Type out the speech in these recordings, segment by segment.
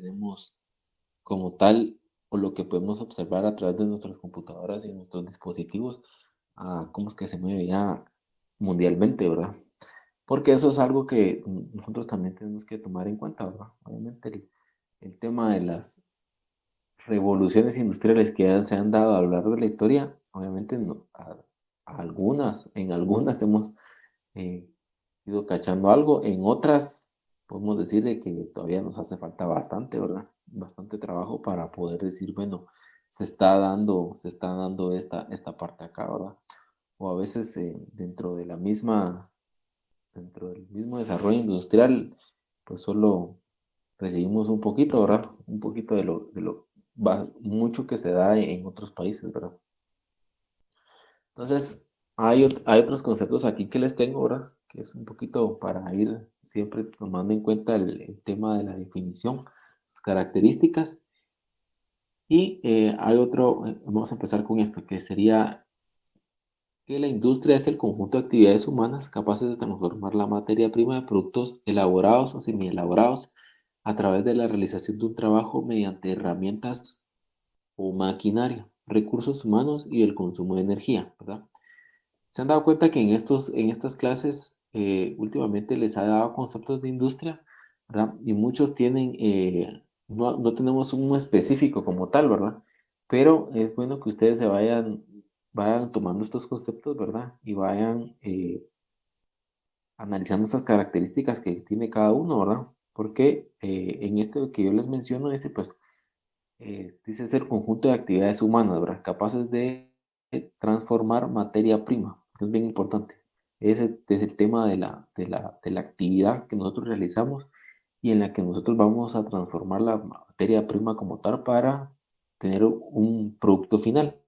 tenemos como tal, o lo que podemos observar a través de nuestras computadoras y nuestros dispositivos, a cómo es que se mueve ya mundialmente, ¿verdad? Porque eso es algo que nosotros también tenemos que tomar en cuenta, ¿verdad? Obviamente el tema de las revoluciones industriales que se han dado a lo largo de la historia, obviamente en algunas hemos eh, ido cachando algo, en otras podemos decirle que todavía nos hace falta bastante, ¿verdad? Bastante trabajo para poder decir, bueno, se está dando esta parte acá, ¿verdad? O a veces dentro del mismo desarrollo industrial, pues solo recibimos un poquito, ¿verdad? Un poquito de lo mucho que se da en otros países, ¿verdad? Entonces, hay otros conceptos aquí que les tengo, ¿verdad? Que es un poquito para ir siempre tomando en cuenta el tema de la definición, las características. Y hay otro, vamos a empezar con esto, que sería que la industria es el conjunto de actividades humanas capaces de transformar la materia prima de productos elaborados o semielaborados a través de la realización de un trabajo mediante herramientas o maquinaria, recursos humanos y el consumo de energía, ¿verdad? ¿Se han dado cuenta que en estas clases últimamente les ha dado conceptos de industria, ¿verdad? Y muchos no tenemos un específico como tal, ¿verdad? Pero es bueno que ustedes vayan tomando estos conceptos, ¿verdad? Y vayan analizando estas características que tiene cada uno, ¿verdad? Porque en este que yo les menciono, dice es el conjunto de actividades humanas, ¿verdad? Capaces de transformar materia prima, que es bien importante. Ese es el tema de la actividad que nosotros realizamos y en la que nosotros vamos a transformar la materia prima como tal para tener un producto final,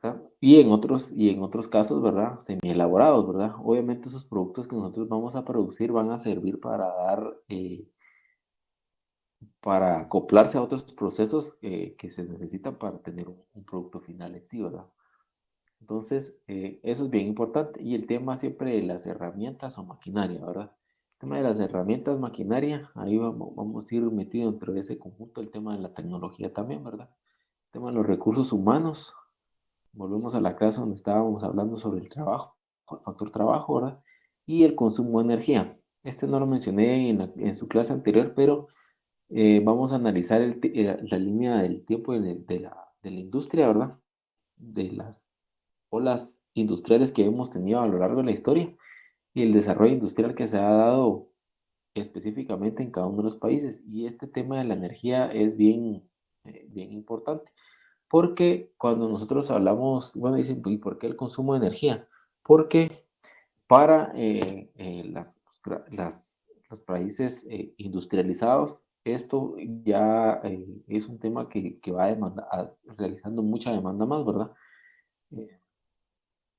¿verdad? Y en otros casos, ¿verdad? Semi-elaborados, ¿verdad? Obviamente esos productos que nosotros vamos a producir van a servir para acoplarse a otros procesos que se necesitan para tener un producto final en sí, ¿verdad? Entonces, eso es bien importante. Y el tema siempre de las herramientas o maquinaria, ¿verdad? El tema de las herramientas, maquinaria, ahí vamos a ir metido dentro de ese conjunto, el tema de la tecnología también, ¿verdad? El tema de los recursos humanos, volvemos a la clase donde estábamos hablando sobre el trabajo, el factor trabajo, ¿verdad? Y el consumo de energía. Este no lo mencioné en su clase anterior, pero vamos a analizar la línea del tiempo de la industria, ¿verdad? De las olas industriales que hemos tenido a lo largo de la historia y el desarrollo industrial que se ha dado específicamente en cada uno de los países. Y este tema de la energía es bien importante, porque cuando nosotros hablamos, bueno, dicen, ¿y por qué el consumo de energía? Porque para los países industrializados, esto ya es un tema que va realizando mucha demanda más, ¿verdad? Eh,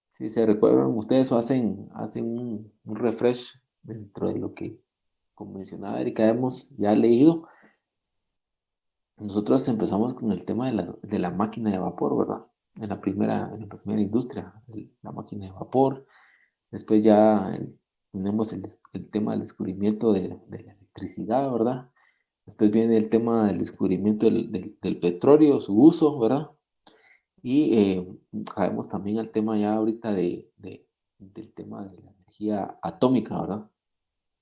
si se recuerdan ustedes o hacen un refresh dentro de lo que, como mencionaba Erika, hemos ya leído, nosotros empezamos con el tema de la máquina de vapor, ¿verdad? En la primera industria, la máquina de vapor. Después ya tenemos el tema del descubrimiento de la electricidad, ¿verdad? Después viene el tema del descubrimiento del petróleo, su uso, ¿verdad? Y caemos también al tema ya ahorita del tema de la energía atómica, ¿verdad?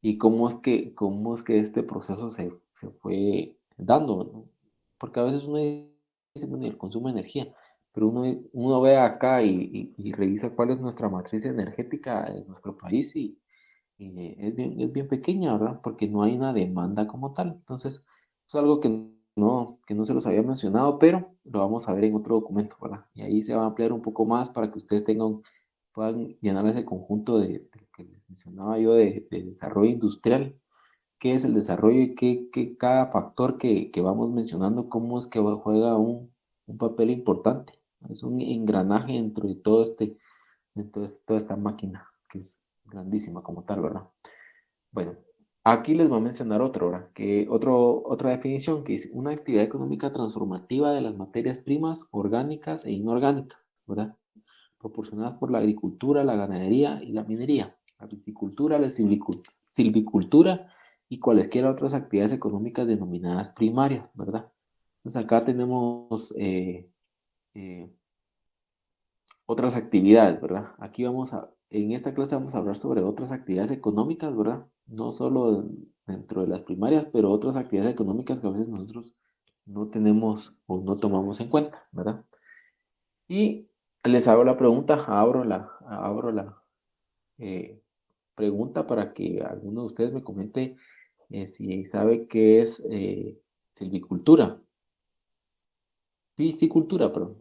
Y cómo es que este proceso se fue dando, ¿no? Porque a veces uno dice, bueno, el consumo de energía, pero uno ve acá y revisa cuál es nuestra matriz energética en nuestro país y es bien pequeña, ¿verdad? Porque no hay una demanda como tal. Entonces, es algo que no se los había mencionado, pero lo vamos a ver en otro documento, ¿verdad? Y ahí se va a ampliar un poco más para que ustedes puedan llenar ese conjunto de lo que les mencionaba yo de desarrollo industrial. ¿Qué es el desarrollo y qué cada factor que vamos mencionando, cómo es que juega un papel importante? Es un engranaje dentro de toda esta máquina, que es grandísima como tal, ¿verdad? Bueno, aquí les voy a mencionar otro, ¿verdad? Otra definición que dice una actividad económica transformativa de las materias primas orgánicas e inorgánicas, ¿verdad? Proporcionadas por la agricultura, la ganadería y la minería, la piscicultura, la silvicultura y cualesquiera otras actividades económicas denominadas primarias, ¿verdad? Entonces acá tenemos eh, otras actividades, ¿verdad? En esta clase vamos a hablar sobre otras actividades económicas, ¿verdad? No solo dentro de las primarias, pero otras actividades económicas que a veces nosotros no tenemos o no tomamos en cuenta, ¿verdad? Y les hago la pregunta, abro la eh, pregunta para que alguno de ustedes me comente si sabe qué es silvicultura, piscicultura, perdón.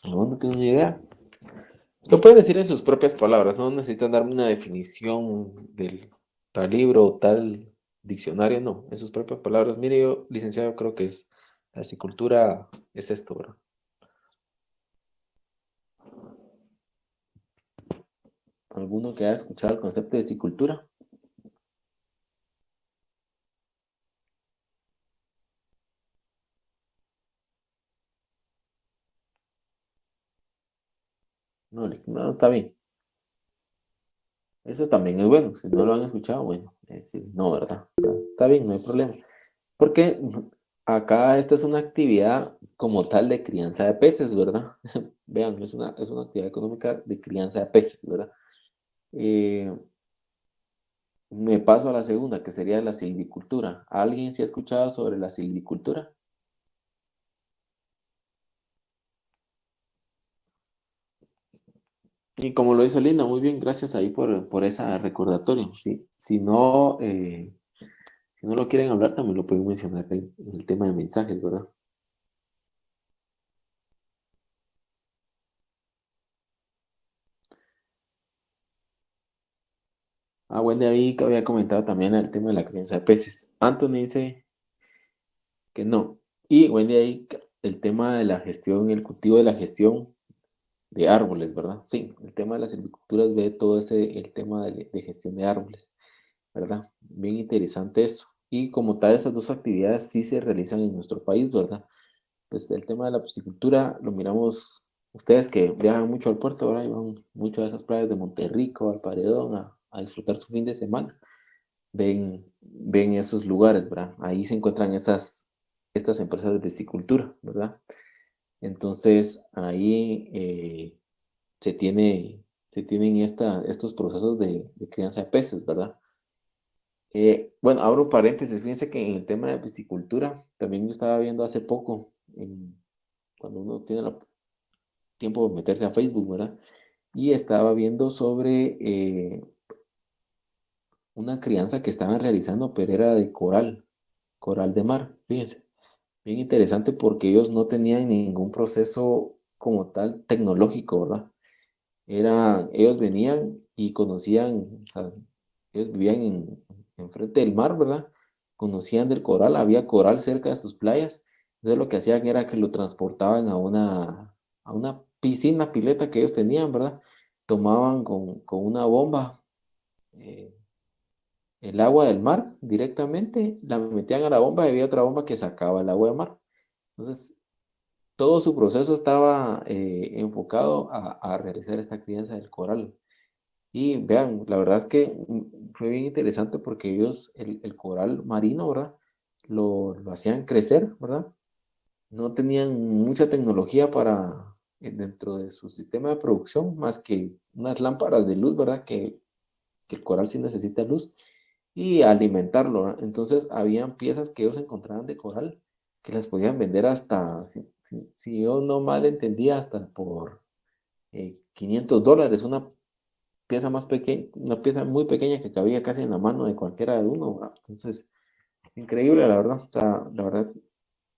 ¿Alguno no tiene una idea? Lo pueden decir en sus propias palabras, no necesitan darme una definición del tal libro o tal diccionario, no, en sus propias palabras. Mire, yo, licenciado, creo que es la piscicultura es esto, ¿verdad? ¿Alguno que haya escuchado el concepto de piscicultura? No, no, está bien. Eso también es bueno. Si no lo han escuchado, bueno, no, ¿verdad? O sea, está bien, no hay problema. Porque acá esta es una actividad como tal de crianza de peces, ¿verdad? Vean, es una actividad económica de crianza de peces, ¿verdad? Eh, Me paso a la segunda, que sería la silvicultura. ¿Alguien se ha escuchado sobre la silvicultura? Y como lo hizo Linda, muy bien, gracias ahí por esa recordatorio. Sí, si no lo quieren hablar, también lo pueden mencionar ahí en el tema de mensajes, ¿verdad? Ah, Wendy ahí que había comentado también el tema de la crianza de peces. Anthony dice que no. Y Wendy ahí el tema de la gestión, el cultivo de la gestión de árboles, ¿verdad? Sí, el tema de la silvicultura ve todo el tema de gestión de árboles. ¿Verdad? Bien interesante eso. Y como tal, esas dos actividades sí se realizan en nuestro país, ¿verdad? Pues el tema de la piscicultura lo miramos, ustedes que viajan mucho al puerto, ¿verdad? Y van mucho a esas playas de Monterrico, al Paredón, a disfrutar su fin de semana. Ven esos lugares, ¿verdad? Ahí se encuentran estas empresas de piscicultura, ¿verdad? Entonces, ahí se tienen estos procesos de crianza de peces, ¿verdad? Bueno, abro paréntesis, fíjense que en el tema de piscicultura, también yo estaba viendo hace poco, cuando uno tiene el tiempo de meterse a Facebook, ¿verdad? Y estaba viendo sobre una crianza que estaban realizando, pero era de coral de mar, fíjense. Bien interesante porque ellos no tenían ningún proceso como tal tecnológico, ¿verdad? Ellos venían y conocían, o sea, ellos vivían enfrente del mar, ¿verdad? Conocían del coral, había coral cerca de sus playas. Entonces lo que hacían era que lo transportaban a una piscina, pileta que ellos tenían, ¿verdad? Tomaban con una bomba eh, el agua del mar directamente, la metían a la bomba y había otra bomba que sacaba el agua del mar. Entonces todo su proceso estaba enfocado a realizar esta crianza del coral. Y vean, la verdad es que fue bien interesante porque ellos, el coral marino, ¿verdad? Lo hacían crecer, ¿verdad? No tenían mucha tecnología dentro de su sistema de producción, más que unas lámparas de luz, ¿verdad? Que el coral sí necesita luz, y alimentarlo, ¿verdad? Entonces, habían piezas que ellos encontraban de coral que las podían vender hasta, si yo no mal entendía, hasta por $500, una pieza más pequeña, una pieza muy pequeña que cabía casi en la mano de cualquiera de uno, ¿verdad? Entonces, increíble, la verdad. O sea, la verdad,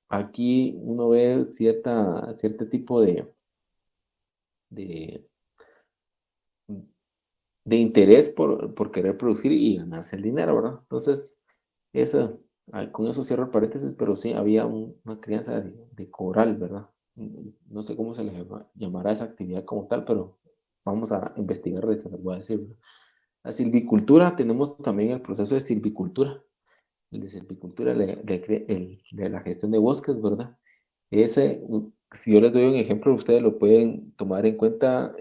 aquí uno ve cierto tipo de, de interés por querer producir y ganarse el dinero, ¿verdad? Entonces, con eso cierro el paréntesis, pero sí, había una crianza de coral, ¿verdad? No sé cómo se le llamará esa actividad como tal, pero vamos a investigar, se les voy a decir, ¿verdad? La silvicultura, tenemos también el proceso de silvicultura. El de silvicultura, de la gestión de bosques, ¿verdad? Ese, Si yo les doy un ejemplo, ustedes lo pueden tomar en cuenta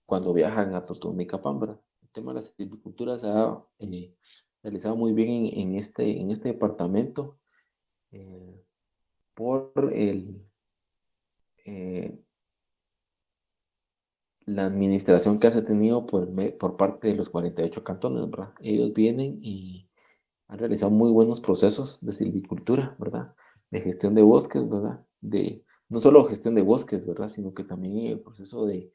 cuando viajan a Totonicapán, ¿verdad? El tema de la silvicultura se ha realizado muy bien en este departamento eh, por eh, la administración que se ha tenido por parte de los 48 cantones, ¿verdad? Ellos vienen y han realizado muy buenos procesos de silvicultura, ¿verdad? De gestión de bosques, ¿verdad? No solo gestión de bosques, ¿verdad? Sino que también el proceso de,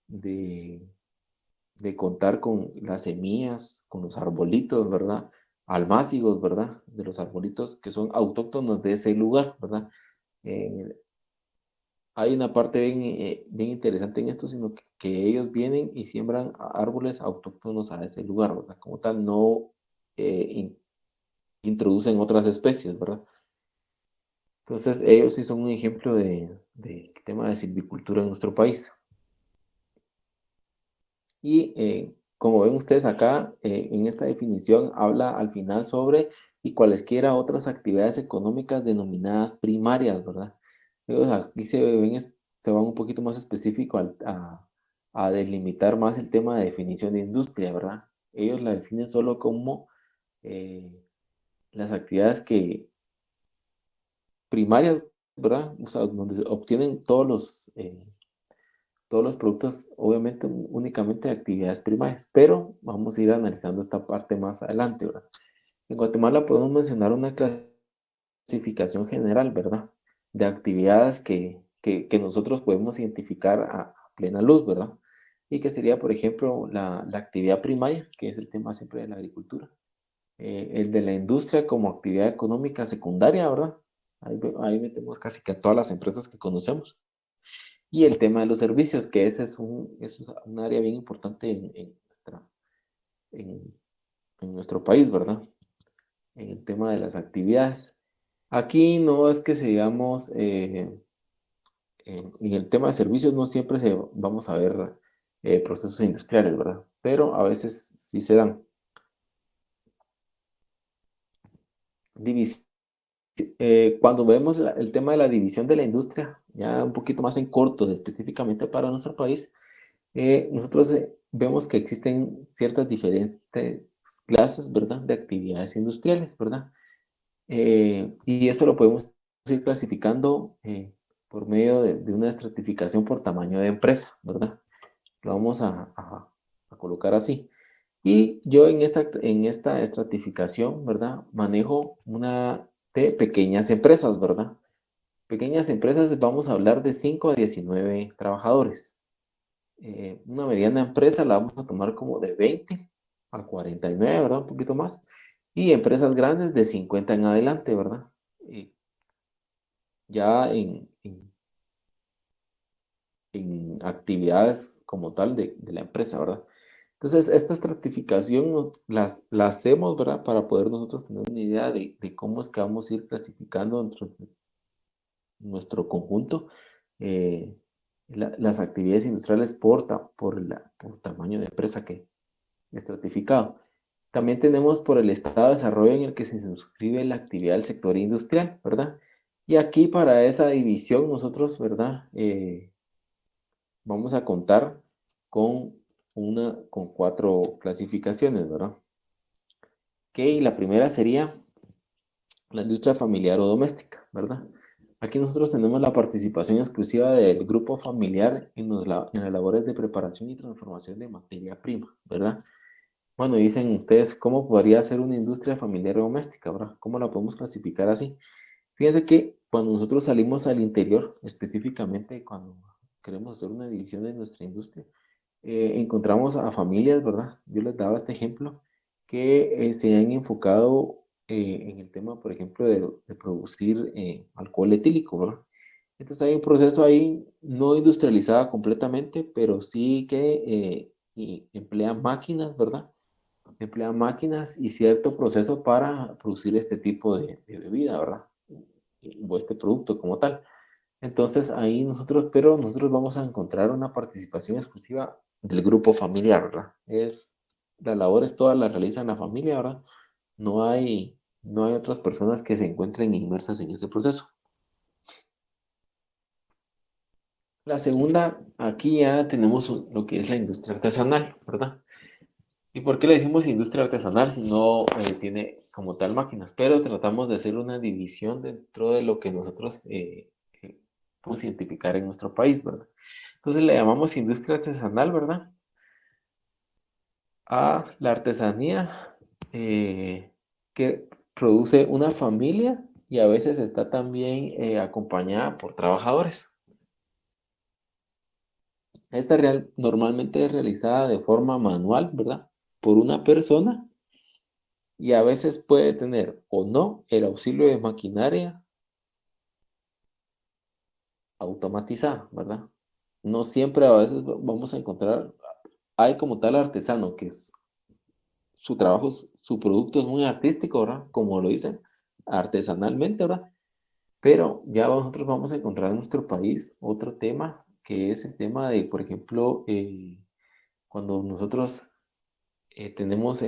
de contar con las semillas, con los arbolitos, ¿verdad? Almácigos, ¿verdad? De los arbolitos que son autóctonos de ese lugar, ¿verdad? Eh, Hay una parte bien interesante en esto, sino que ellos vienen y siembran árboles autóctonos a ese lugar, ¿verdad? Como tal, no introducen otras especies, ¿verdad? Entonces, ellos sí son un ejemplo de tema de silvicultura en nuestro país. Y como ven ustedes acá, en esta definición habla al final sobre y cualesquiera otras actividades económicas denominadas primarias, ¿verdad? Ellos aquí se van un poquito más específico a delimitar más el tema de definición de industria, ¿verdad? Ellos la definen solo como eh, las actividades primarias, ¿verdad? O sea, donde se obtienen todos los productos, obviamente únicamente de actividades primarias, pero vamos a ir analizando esta parte más adelante, ¿verdad? En Guatemala podemos mencionar una clasificación general, ¿verdad? De actividades que nosotros podemos identificar a plena luz, ¿verdad? Y que sería, por ejemplo, la actividad primaria, que es el tema siempre de la agricultura. El de la industria como actividad económica secundaria, ¿verdad? Ahí metemos casi que a todas las empresas que conocemos. Y el tema de los servicios, que ese es un área bien importante en, en nuestro país, ¿verdad? En el tema de las actividades. Aquí no es que sigamos, en el tema de servicios no siempre vamos a ver procesos industriales, ¿verdad? Pero a veces sí se dan. Divis- Cuando vemos el tema de la división de la industria, ya un poquito más en corto, específicamente para nuestro país, nosotros vemos que existen ciertas diferentes clases, ¿verdad?, de actividades industriales, ¿verdad? Y eso lo podemos ir clasificando por medio de una estratificación por tamaño de empresa, ¿verdad? Lo vamos a colocar así. Y yo en esta estratificación, ¿verdad? Manejo una de pequeñas empresas, ¿verdad? Pequeñas empresas, vamos a hablar de 5 a 19 trabajadores. Una mediana empresa la vamos a tomar como de 20 a 49, ¿verdad? Un poquito más. Y empresas grandes de 50 en adelante, ¿verdad? Y ya en actividades como tal de la empresa, ¿verdad? Entonces, esta estratificación la hacemos, ¿verdad? Para poder nosotros tener una idea de cómo es que vamos a ir clasificando dentro de nuestro conjunto las actividades industriales por tamaño de empresa que estratificado. También tenemos por el estado de desarrollo en el que se suscribe la actividad del sector industrial, ¿verdad? Y aquí para esa división nosotros, ¿verdad? Vamos a contar con con cuatro clasificaciones, ¿verdad? Que la primera sería la industria familiar o doméstica, ¿verdad? Aquí nosotros tenemos la participación exclusiva del grupo familiar en las labores de preparación y transformación de materia prima, ¿verdad? Bueno, dicen ustedes, ¿cómo podría ser una industria familiar o doméstica, verdad? ¿Cómo la podemos clasificar así? Fíjense que cuando nosotros salimos al interior, específicamente cuando queremos hacer una división de nuestra industria, encontramos a familias, ¿verdad? Yo les daba este ejemplo, que se han enfocado en el tema, por ejemplo, de producir alcohol etílico, ¿verdad? Entonces hay un proceso ahí no industrializado completamente, pero sí que emplea máquinas, ¿verdad? Emplea máquinas y cierto proceso para producir este tipo de bebida, ¿verdad? O este producto como tal. Entonces ahí pero nosotros vamos a encontrar una participación exclusiva del grupo familiar, ¿verdad? La labor es toda la realiza en la familia, ¿verdad? No hay otras personas que se encuentren inmersas en este proceso. La segunda, aquí ya tenemos lo que es la industria artesanal, ¿verdad? ¿Y por qué le decimos industria artesanal si no tiene como tal máquinas? Pero tratamos de hacer una división dentro de lo que nosotros podemos identificar en nuestro país, ¿verdad? Entonces le llamamos industria artesanal, ¿verdad? A la artesanía que produce una familia y a veces está también acompañada por trabajadores. Esta normalmente es realizada de forma manual, ¿verdad? Por una persona y a veces puede tener o no el auxilio de maquinaria automatizada, ¿verdad? No siempre a veces vamos a encontrar, hay como tal artesano que su trabajo, su producto es muy artístico, ¿verdad? Como lo dicen, artesanalmente, ¿verdad? Pero ya nosotros vamos a encontrar en nuestro país otro tema, que es el tema de, por ejemplo, cuando nosotros tenemos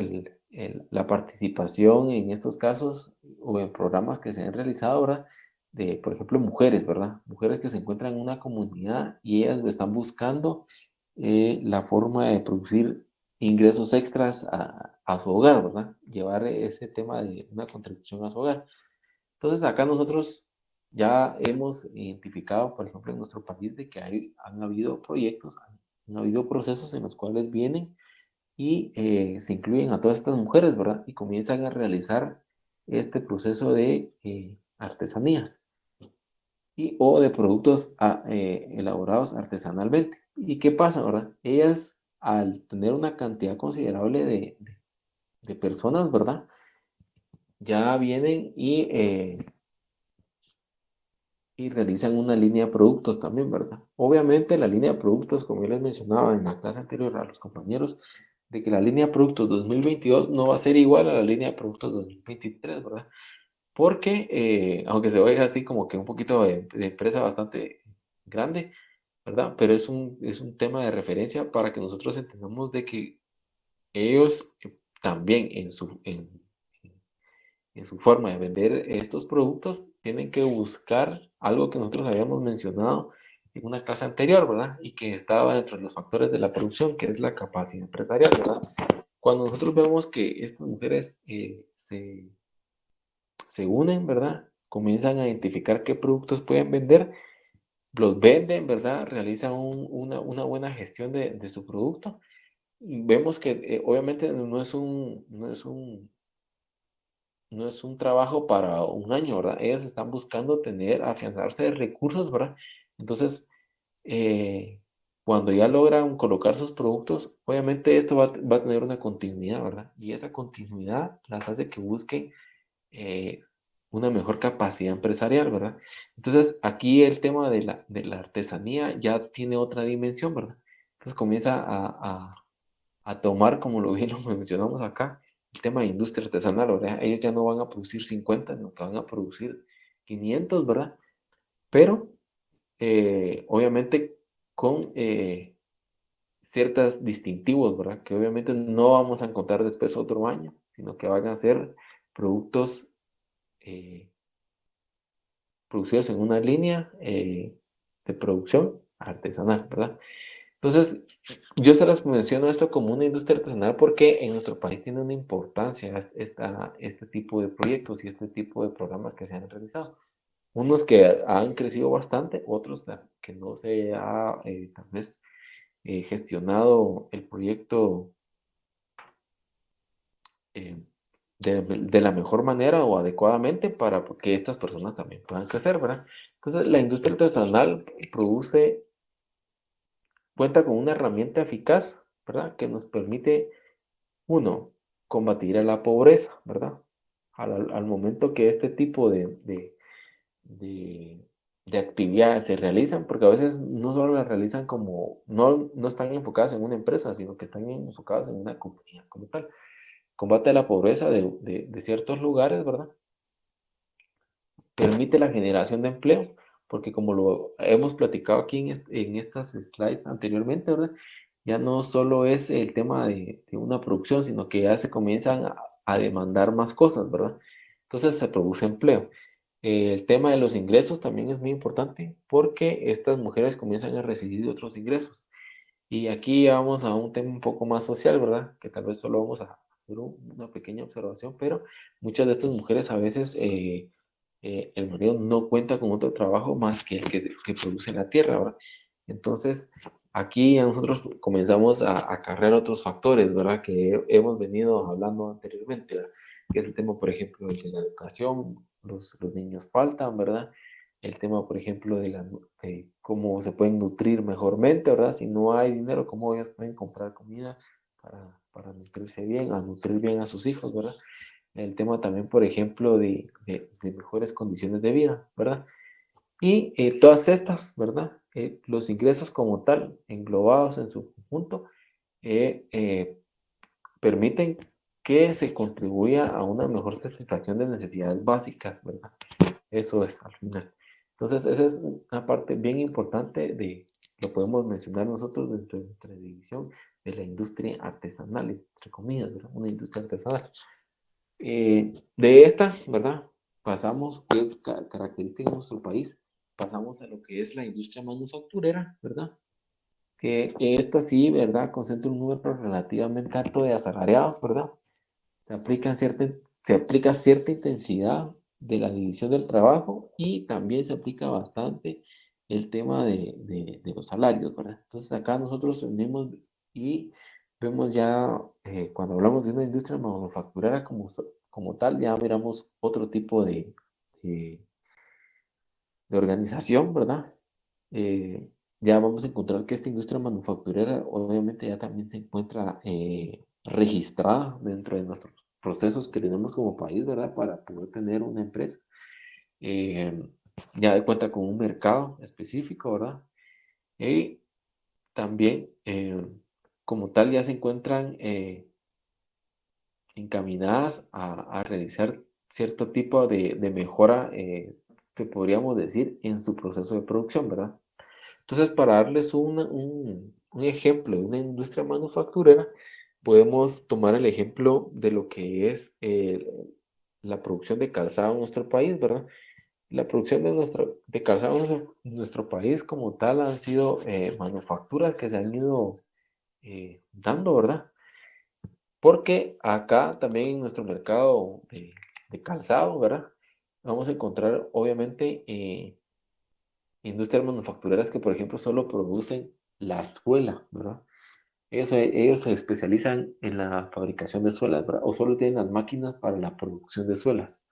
la participación en estos casos o en programas que se han realizado ahora de, por ejemplo, mujeres, ¿verdad? Mujeres que se encuentran en una comunidad y ellas están buscando la forma de producir ingresos extras a su hogar, ¿verdad? Llevar ese tema de una contribución a su hogar. Entonces, acá nosotros ya hemos identificado, por ejemplo, en nuestro país, de que han habido proyectos, han habido procesos en los cuales vienen y se incluyen a todas estas mujeres, ¿verdad? Y comienzan a realizar este proceso de artesanías o de productos elaborados artesanalmente. ¿Y qué pasa, verdad? Ellas, al tener una cantidad considerable de personas, ¿verdad? Ya vienen y realizan una línea de productos también, ¿verdad? Obviamente la línea de productos, como yo les mencionaba en la clase anterior a los compañeros, de que la línea de productos 2022 no va a ser igual a la línea de productos 2023, ¿verdad? Porque, aunque se oiga así como que un poquito de empresa bastante grande, ¿verdad? Pero es un tema de referencia para que nosotros entendamos de que ellos también en su forma de vender estos productos, tienen que buscar algo que nosotros habíamos mencionado en una clase anterior, ¿verdad? Y que estaba dentro de los factores de la producción, que es la capacidad empresarial, ¿verdad? Cuando nosotros vemos que estas mujeres se unen, ¿verdad? Comienzan a identificar qué productos pueden vender, los venden, ¿verdad? Realizan una buena gestión de su producto. Y vemos que obviamente no es un trabajo para un año, ¿verdad? Ellas están buscando afianzarse de recursos, ¿verdad? Entonces, eh, cuando ya logran colocar sus productos, obviamente esto va a tener una continuidad, ¿verdad? Y esa continuidad las hace que busquen eh, una mejor capacidad empresarial, ¿verdad? Entonces, aquí el tema de la artesanía ya tiene otra dimensión, ¿verdad? Entonces comienza a tomar, como lo bien lo mencionamos acá, el tema de industria artesanal, ¿verdad? Ellos ya no van a producir 50, sino que van a producir 500, ¿verdad? Pero, obviamente, con ciertos distintivos, ¿verdad? Que obviamente no vamos a encontrar después otro año, sino que van a ser productos eh, producidos en una línea de producción artesanal, ¿verdad? Entonces, yo se las menciono esto como una industria artesanal porque en nuestro país tiene una importancia este tipo de proyectos y este tipo de programas que se han realizado. Unos que han crecido bastante, otros que no se ha tal vez gestionado el proyecto eh, de la mejor manera o adecuadamente para que estas personas también puedan crecer, ¿verdad? Entonces, la industria artesanal cuenta con una herramienta eficaz, ¿verdad? Que nos permite, uno, combatir a la pobreza, ¿verdad? Al momento que este tipo de, de actividades se realizan, porque a veces no solo las realizan no están enfocadas en una empresa, sino que están enfocadas en una compañía como tal. Combate a la pobreza de ciertos lugares, ¿verdad? Permite la generación de empleo, porque como lo hemos platicado aquí en estas slides anteriormente, ¿verdad? Ya no solo es el tema de una producción, sino que ya se comienzan a demandar más cosas, ¿verdad? Entonces se produce empleo. El tema de los ingresos también es muy importante porque estas mujeres comienzan a recibir otros ingresos. Y aquí vamos a un tema un poco más social, ¿verdad? Que tal vez solo vamos a hacer una pequeña observación, pero muchas de estas mujeres a veces el marido no cuenta con otro trabajo más que el que produce la tierra, ¿verdad? Entonces, aquí nosotros comenzamos a acarrear otros factores, ¿verdad? Que hemos venido hablando anteriormente, ¿verdad? Que es el tema, por ejemplo, de la educación, los niños faltan, ¿verdad? El tema, por ejemplo, de cómo se pueden nutrir mejormente, ¿verdad? Si no hay dinero, cómo ellos pueden comprar comida para nutrirse bien, a nutrir bien a sus hijos, ¿verdad? El tema también, por ejemplo, de mejores condiciones de vida, ¿verdad? Y todas estas, ¿verdad? Los ingresos como tal, englobados en su conjunto, eh, eh, permiten que se contribuya a una mejor satisfacción de necesidades básicas, ¿verdad? Eso es al final. Entonces, esa es una parte bien importante lo podemos mencionar nosotros dentro de nuestra división de la industria artesanal, entre comillas, ¿verdad? Una industria artesanal. De esta, ¿verdad? Pasamos, que es característica de nuestro país, pasamos a lo que es la industria manufacturera, ¿verdad? Que esta sí, ¿verdad? Concentra un número relativamente alto de asalariados, ¿verdad? Se aplica se aplica cierta intensidad de la división del trabajo y también se aplica bastante el tema de los salarios, ¿verdad? Entonces acá nosotros venimos y vemos ya, cuando hablamos de una industria manufacturera como tal, ya miramos otro tipo de, de organización, ¿verdad? Ya vamos a encontrar que esta industria manufacturera obviamente ya también se encuentra registrada dentro de nuestros procesos que tenemos como país, ¿verdad? Para poder tener una empresa. Eh, ya cuenta con un mercado específico, ¿verdad? Y también, como tal, ya se encuentran encaminadas a realizar cierto tipo de mejora, que podríamos decir, en su proceso de producción, ¿verdad? Entonces, para darles un ejemplo de una industria manufacturera, podemos tomar el ejemplo de lo que es la producción de calzado en nuestro país, ¿verdad? La producción de calzado en nuestro país como tal han sido manufacturas que se han ido dando, ¿verdad? Porque acá también en nuestro mercado de calzado, ¿verdad? Vamos a encontrar obviamente industrias manufactureras que, por ejemplo, solo producen la suela, ¿verdad? Ellos se especializan en la fabricación de suelas, ¿verdad? O solo tienen las máquinas para la producción de suelas.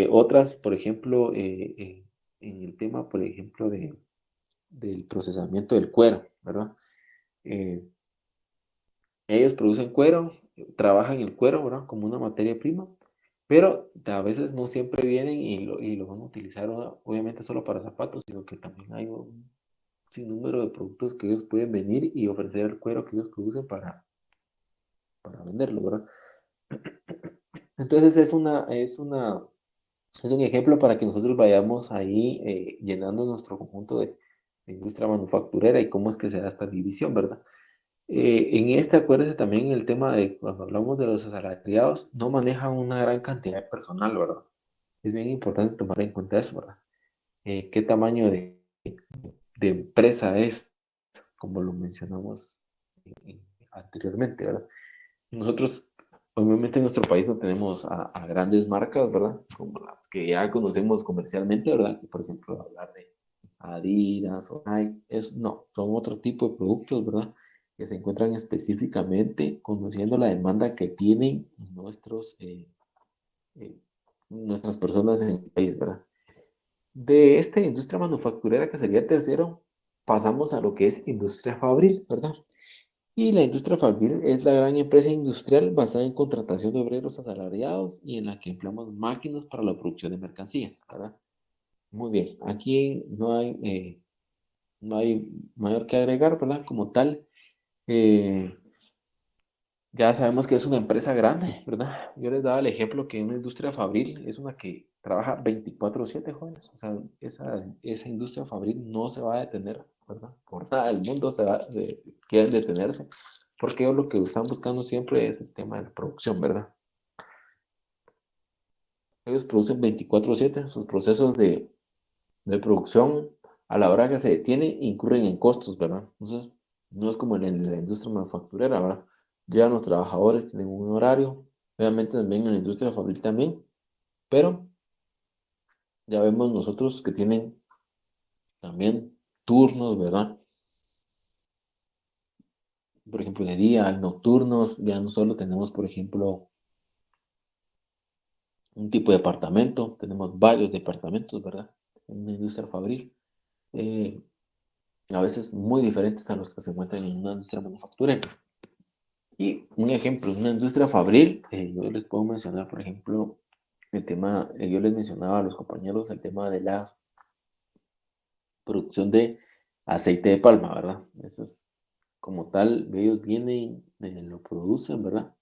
Otras, por ejemplo, en el tema, por ejemplo, del procesamiento del cuero, ¿verdad? Eh, Ellos producen cuero, trabajan el cuero, ¿verdad? Como una materia prima, pero a veces no siempre vienen y lo van a utilizar, obviamente, solo para zapatos, sino que también hay un sinnúmero de productos que ellos pueden venir y ofrecer el cuero que ellos producen para venderlo, ¿verdad? Entonces es un ejemplo para que nosotros vayamos ahí llenando nuestro conjunto de industria manufacturera y cómo es que se da esta división, ¿verdad? En este, acuérdese también el tema de cuando hablamos de los asalariados, no manejan una gran cantidad de personal, ¿verdad? Es bien importante tomar en cuenta eso, ¿verdad? ¿Qué tamaño de empresa es? Como lo mencionamos anteriormente, ¿verdad? Nosotros, obviamente en nuestro país no tenemos a grandes marcas, ¿verdad? Como las que ya conocemos comercialmente, ¿verdad? Que, por ejemplo, hablar de Adidas o Nike, no, son otro tipo de productos, ¿verdad? Que se encuentran específicamente conociendo la demanda que tienen eh, nuestras personas en el país, ¿verdad? De esta industria manufacturera que sería el tercero, pasamos a lo que es industria fabril, ¿verdad? Y la industria fabril es la gran empresa industrial basada en contratación de obreros asalariados y en la que empleamos máquinas para la producción de mercancías, ¿verdad? Muy bien, aquí no hay mayor que agregar, ¿verdad? Como tal, eh, ya sabemos que es una empresa grande, ¿verdad? Yo les daba el ejemplo que una industria fabril es una que trabaja 24/7, jóvenes. O sea, esa industria fabril no se va a detener, ¿verdad? Por nada del mundo quieren detenerse, porque ellos lo que están buscando siempre es el tema de la producción, ¿verdad? Ellos producen 24/7, sus procesos de producción a la hora que se detiene incurren en costos, ¿verdad? Entonces, no es como en la industria manufacturera, ¿verdad? Llegan los trabajadores, tienen un horario, obviamente también en la industria fabril también, pero ya vemos nosotros que tienen también turnos, ¿verdad? Por ejemplo, de día, hay nocturnos, ya no solo tenemos, por ejemplo, un tipo de departamento, tenemos varios departamentos, ¿verdad? En una industria fabril, eh, a veces muy diferentes a los que se encuentran en una industria manufacturera. Y un ejemplo, una industria fabril, yo les puedo mencionar, por ejemplo, el tema, yo les mencionaba a los compañeros el tema de la producción de aceite de palma, ¿verdad? Eso es como tal, ellos vienen, lo producen, ¿verdad?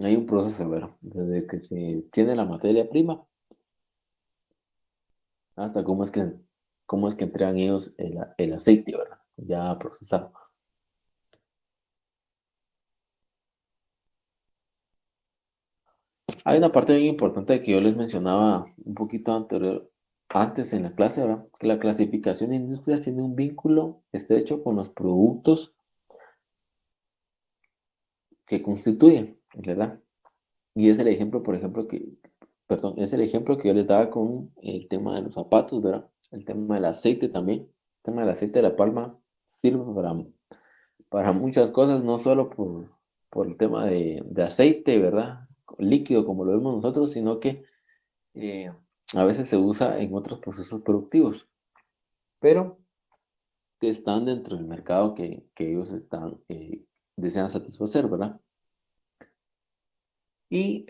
Hay un proceso, ¿verdad? Desde que se tiene la materia prima hasta cómo es que entregan ellos el aceite, ¿verdad? Ya procesado. Hay una parte bien importante que yo les mencionaba un poquito antes en la clase, ¿verdad? Que la clasificación de industrias tiene un vínculo estrecho con los productos que constituyen, ¿verdad? Y es el ejemplo, por ejemplo, perdón, es el ejemplo que yo les daba con el tema de los zapatos, ¿verdad? El tema del aceite también. El tema del aceite de la palma sirve para muchas cosas, no solo por el tema de aceite, ¿verdad? Líquido como lo vemos nosotros, sino que eh, a veces se usa en otros procesos productivos, pero que están dentro del mercado que ellos desean satisfacer, ¿verdad? Y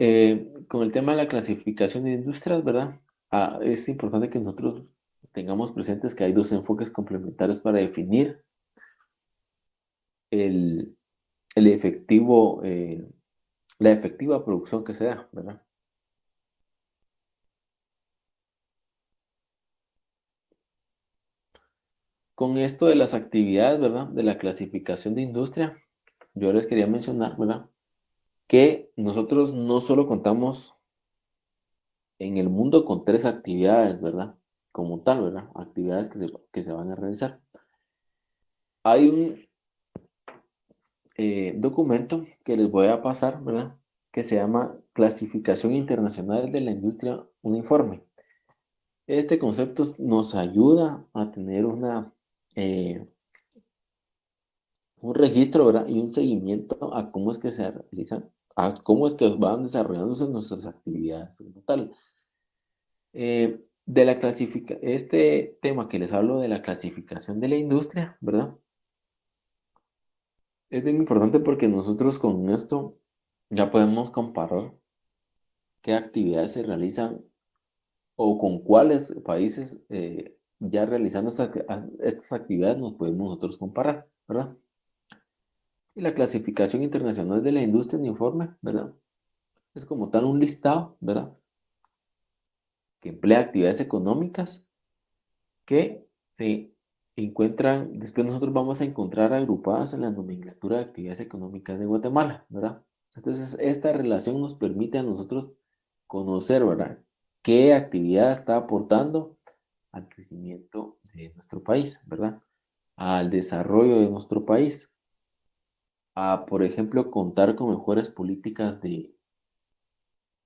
con el tema de la clasificación de industrias, ¿verdad? Es importante que nosotros tengamos presentes que hay dos enfoques complementarios para definir el, el efectivo, la efectiva producción que se da, ¿verdad? Con esto de las actividades, ¿verdad? De la clasificación de industria, yo les quería mencionar, ¿verdad? Que nosotros no solo contamos en el mundo con tres actividades, ¿verdad? Como tal, ¿verdad? Actividades que se van a realizar. Hay un documento que les voy a pasar, ¿verdad? Que se llama Clasificación Internacional de la Industria Uniforme. Este concepto nos ayuda a tener eh, un registro, ¿verdad? Y un seguimiento a cómo es que se realizan, a cómo es que van desarrollándose nuestras actividades como tal. Este tema que les hablo de la clasificación de la industria, ¿verdad? Es bien importante porque nosotros con esto ya podemos comparar qué actividades se realizan o con cuáles países ya realizando estas actividades nos podemos nosotros comparar, ¿verdad? Y la clasificación internacional de la industria uniforme, ¿verdad? Es como tal un listado, ¿verdad? Que emplea actividades económicas que se encuentran, después nosotros vamos a encontrar agrupadas en la nomenclatura de actividades económicas de Guatemala, ¿verdad? Entonces, esta relación nos permite a nosotros conocer, ¿verdad? ¿Qué actividad está aportando al crecimiento de nuestro país, ¿verdad? Al desarrollo de nuestro país, a, por ejemplo, contar con mejores políticas de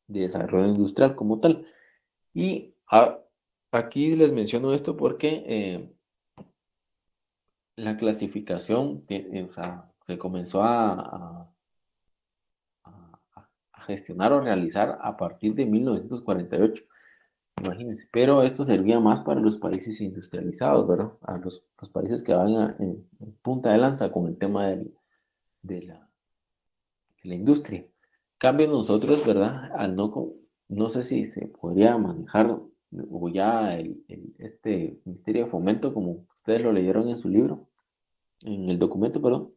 desarrollo industrial como tal. Y aquí les menciono esto porque la clasificación o sea, se comenzó a gestionar o realizar a partir de 1948, imagínense. Pero esto servía más para los países industrializados, ¿verdad? A los países que van en punta de lanza con el tema de la industria. En cambio nosotros, ¿verdad? No sé si se podría manejar o ya este Ministerio de Fomento, como ustedes lo leyeron en su libro, en el documento, perdón,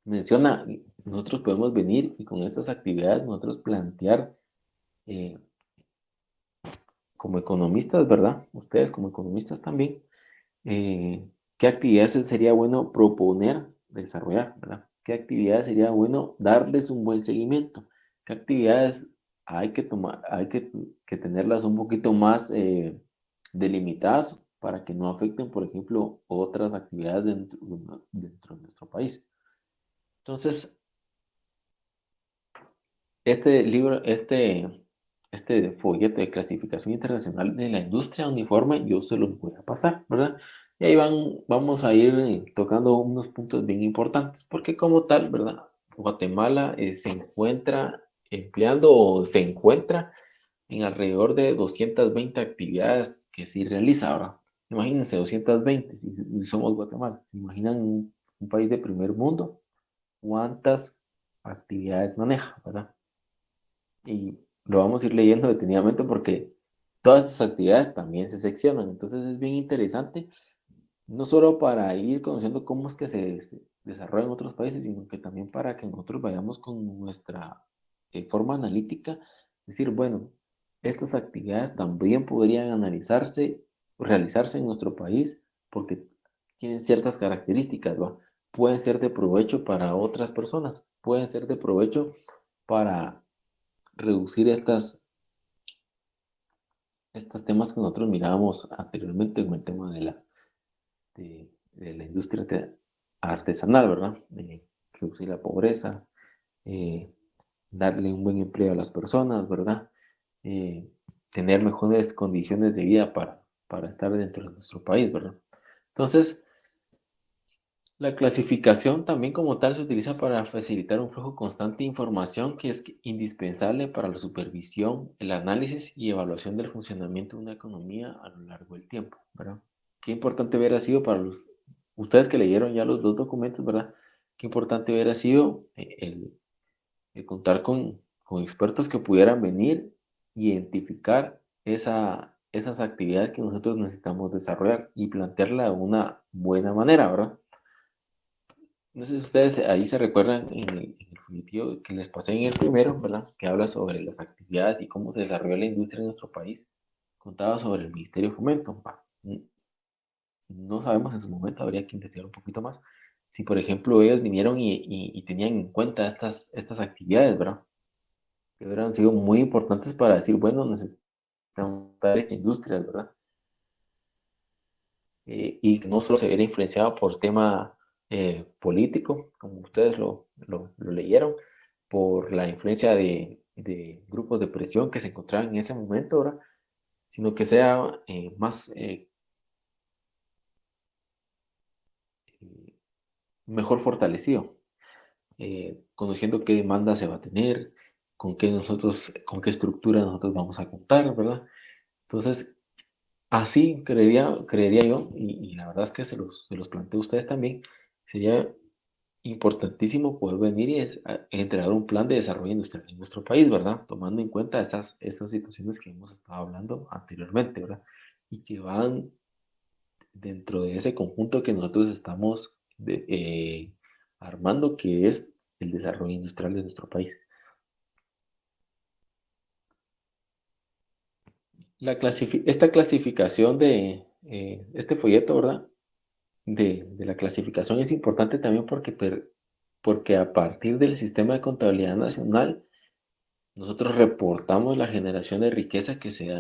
menciona, nosotros podemos venir y con estas actividades nosotros plantear eh, como economistas, ¿verdad? Ustedes como economistas también, qué actividades sería bueno proponer, desarrollar, ¿verdad? ¿Qué actividades sería bueno darles un buen seguimiento? ¿Qué actividades hay que tenerlas un poquito más delimitadas para que no afecten, por ejemplo, otras actividades dentro de nuestro país. Entonces, este libro, este folleto de clasificación internacional de la industria uniforme, yo se los voy a pasar, ¿verdad? Y ahí vamos a ir tocando unos puntos bien importantes, porque como tal, ¿verdad? Guatemala se encuentra empleando o se encuentra en alrededor de 220 actividades que sí realiza ahora. Imagínense, 220, si somos Guatemala. ¿Se imaginan un país de primer mundo? ¿Cuántas actividades maneja, verdad? Y lo vamos a ir leyendo detenidamente porque todas estas actividades también se seccionan. Entonces es bien interesante, no solo para ir conociendo cómo es que se desarrolla en otros países, sino que también para que nosotros vayamos con nuestra forma analítica, decir, bueno, estas actividades también podrían analizarse, realizarse en nuestro país porque tienen ciertas características, ¿va? Pueden ser de provecho para otras personas, pueden ser de provecho para reducir estos temas que nosotros mirábamos anteriormente con el tema de la industria artesanal, ¿verdad? De reducir la pobreza, eh, darle un buen empleo a las personas, ¿verdad? Eh, tener mejores condiciones de vida para estar dentro de nuestro país, ¿verdad? Entonces, la clasificación también como tal se utiliza para facilitar un flujo constante de información que es indispensable para la supervisión, el análisis y evaluación del funcionamiento de una economía a lo largo del tiempo, ¿verdad? Qué importante hubiera sido para ustedes que leyeron ya los dos documentos, ¿verdad? Qué importante hubiera sido el contar con expertos que pudieran venir y identificar esas actividades que nosotros necesitamos desarrollar y plantearla de una buena manera, ¿verdad? No sé si ustedes ahí se recuerdan en el folletito que les pasé en el primero, ¿verdad? Que habla sobre las actividades y cómo se desarrolla la industria en nuestro país. Contaba sobre el Ministerio de Fomento. No sabemos en su momento, habría que investigar un poquito más. Si, por ejemplo, ellos vinieron y tenían en cuenta estas actividades, ¿verdad? Que hubieran sido muy importantes para decir, bueno, necesitamos tales industrias, ¿verdad? Y que no solo se viera influenciado por tema político, como ustedes lo leyeron, por la influencia de grupos de presión que se encontraban en ese momento, ¿verdad? Sino que sea más mejor fortalecido, conociendo qué demanda se va a tener, con qué estructura nosotros vamos a contar, ¿verdad? Entonces, así creería yo, y la verdad es que se los planteo a ustedes también, sería importantísimo poder venir y entregar un plan de desarrollo industrial en nuestro país, ¿verdad? Tomando en cuenta estas situaciones que hemos estado hablando anteriormente, ¿verdad? Y que van dentro de ese conjunto que nosotros estamos armando, que es el desarrollo industrial de nuestro país. Esta clasificación este folleto, ¿verdad? De la clasificación es importante también porque a partir del sistema de contabilidad nacional, nosotros reportamos la generación de riqueza que se da